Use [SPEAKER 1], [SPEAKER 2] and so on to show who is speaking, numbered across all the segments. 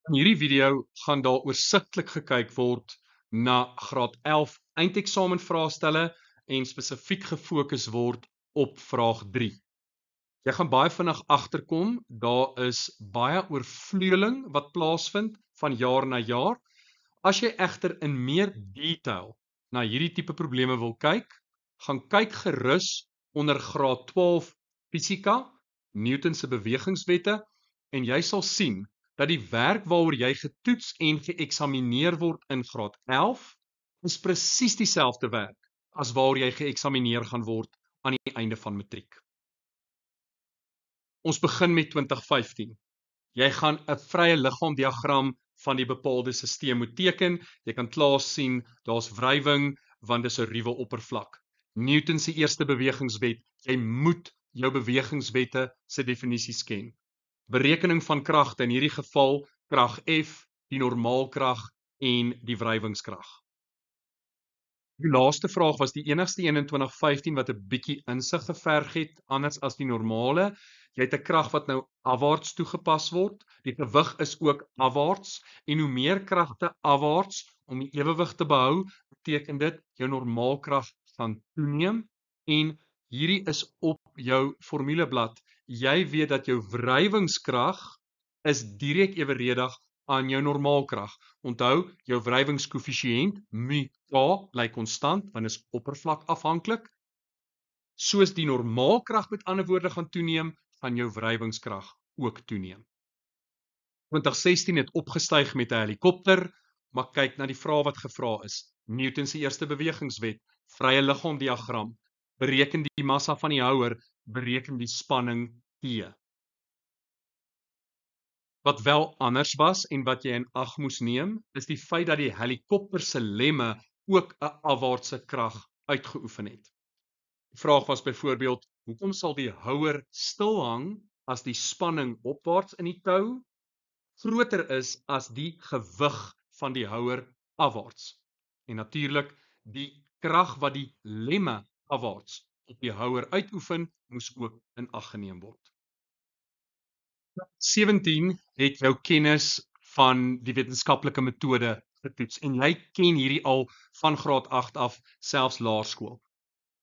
[SPEAKER 1] In hierdie video gaan daar oorsigtelik gekyk word na graad 11 eindeksamen vraestelle en spesifiek gefokus word op vraag 3. Jy gaan baie vinnig agterkom, daar is baie oorvleueling wat plaasvind van jaar na jaar. As jy egter in meer detail na hierdie tipe probleme wil kyk, gaan kyk gerus onder graad 12 fisika, Newton se bewegingswette, en jy sal sien dat die werk waaroor jy getoets en geëksamineer word in graad 11 is presies dieselfde werk as waaroor jy geëksamineer gaan word aan die einde van matriek. Ons begin met 2015. Jy gaan 'n vrye liggaamdiagram van die bepaalde stelsel moet teken. Jy kan klaar sien, daar's wrywing want dis 'n ruwe oppervlak. Newton se eerste bewegingswet, jy moet jou bewegingswette se definisies ken. Berekening van kragte, in hierdie geval krag F, die normaalkrag en die wrywingskrag. Die laaste vraag was die enigste een in 2015 wat 'n bietjie insig geverg het, anders as die normale. Jy het 'n krag wat nou afwaarts toegepas word. Die gewig is ook afwaarts en hoe meer kragte afwaarts om die ewewig te behou, beteken dit jou normaalkrag gaan toeneem en hierdie is op jou formuleblad. Jy weet dat jou wrywingskrag is direk eweredig aan jou normaalkrag. Onthou, jou wrywingskoëffisiënt mu k bly konstant want is oppervlakafhanklik. Soos die normaalkrag met ander woorde gaan toeneem, gaan jou wrywingskrag ook toeneem. 2016 het opgestyg met 'n helikopter, maar kyk na die vraag wat gevra is. Newton se eerste bewegingswet, vrye liggaamdiagram, bereken die massa van die houer, bereken die spanning T. Wat wel anders was en wat jy in ag moes neem, is die feit dat die helikopter se lemme ook 'n afwaartse krag uitgeoefen het. Die vraag was byvoorbeeld, hoekom sal die houer stil hang as die spanning opwaarts in die tou groter is as die gewig van die houer afwaarts? En natuurlik, die krag wat die lemme afwaarts op die houer uitoefen, moes ook in ag geneem word. 17 het jou kennis van die wetenskaplike metode getoets en jy ken hierdie al van graad 8 af, selfs laerskool.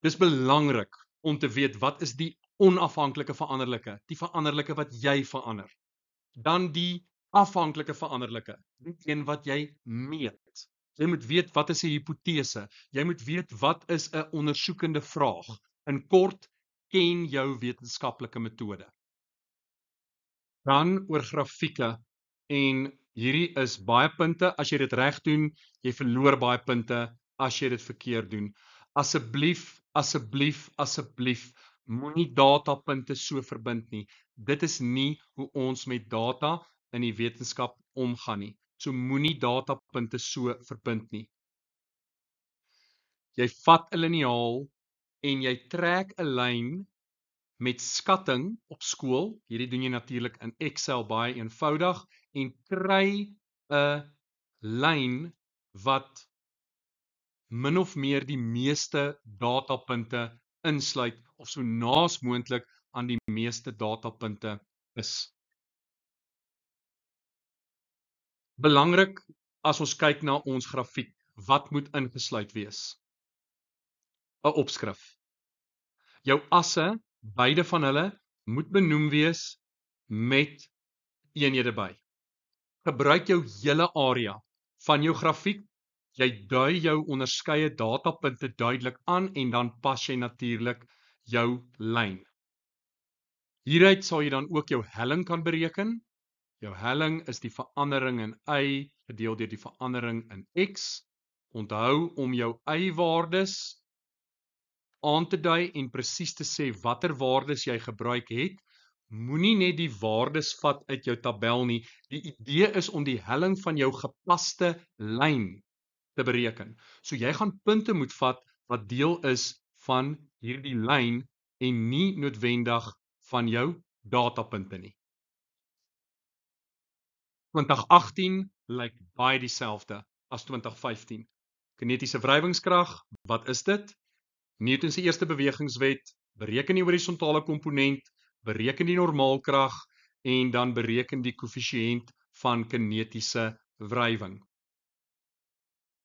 [SPEAKER 1] Dis belangrik om te weet wat is die onafhanklike veranderlike, die veranderlike wat jy verander. Dan die afhanklike veranderlike, die een wat jy meet. Jy moet weet wat is 'n hipotese, jy moet weet wat is 'n ondersoekende vraag. In kort, ken jou wetenskaplike metode. Dan oor grafieke, en hierdie is baie punte, as jy dit reg doen, jy verloor baie punte, as jy dit verkeerd doen. Asseblief, moenie datapunte so verbind nie. Dit is nie hoe ons met data in die wetenskap omgaan nie. So moenie datapunte so verbind nie. Jy vat 'n liniaal en jy trek 'n lyn met skatting op skool. Hierdie doen jy natuurlik in Excel baie eenvoudig en kry 'n lyn wat min of meer die meeste datapunte insluit of so naas moontlik aan die meeste datapunte is. Belangrik as ons kyk na ons grafiek, wat moet ingesluit wees? 'n Opskrif. Jou asse, beide van hulle, moet benoem wees met eenhede by. Gebruik jou hele area van jou grafiek. Jy dui jou onderskeie datapunte duidelik aan en dan pas jy natuurlik jou lyn. Hieruit sal jy dan ook jou helling kan bereken. Jou helling is die verandering in y gedeel deur die verandering in x. Onthou om jou y-waardes aan te dui en presies te sê watter waardes jy gebruik het. Moenie net die waardes vat uit jou tabel nie. Die idee is om die helling van jou gepaste lyn te bereken. So jy gaan punte moet vat wat deel is van hierdie lyn en nie noodwendig van jou datapunte nie. 2018 lyk baie dieselfde as 2015. Kinetiese wrywingskrag, wat is dit? Newton se eerste bewegingswet, bereken die horisontale komponent, bereken die normaalkrag en dan bereken die koëffisiënt van kinetiese wrywing.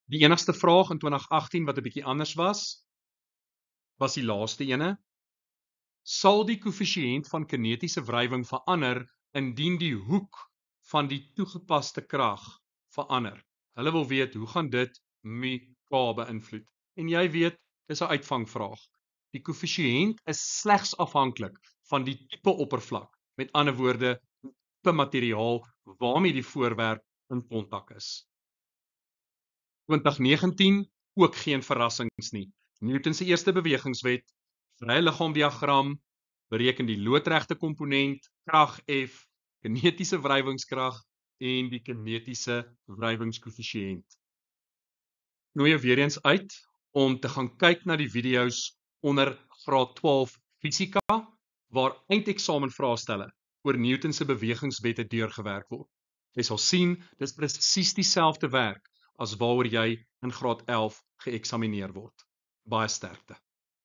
[SPEAKER 1] Die enigste vraag in 2018 wat 'n bietjie anders was die laaste ene. Sal die koëffisiënt van kinetiese wrywing verander indien die hoek van die toegepaste krag verander? Hulle wil weet, hoe gaan dit mekaar beïnvloed? En jy weet, dis 'n uitvangvraag. Die koëffisiënt is slegs afhanklik van die tipe oppervlak. Met ander woorde, tipe materiaal waarmee die voorwerp in kontak is. 2019 ook geen verrassings nie. Newton se eerste bewegingswet, vrye liggaamdiagram, bereken die loodregte komponent, krag F, kinetiese wrywingskrag en die kinetiese wrywingskoëffisiënt. Nooi jou weer eens uit om te gaan kyk na die video's onder graad 12 fisika waar eindeksamen-vraestelle oor Newton se bewegingswette deurgewerk word. Jy sal sien, dis presies dieselfde werk as waaroor jy in graad 11 geëksamineer word. Baie sterkte.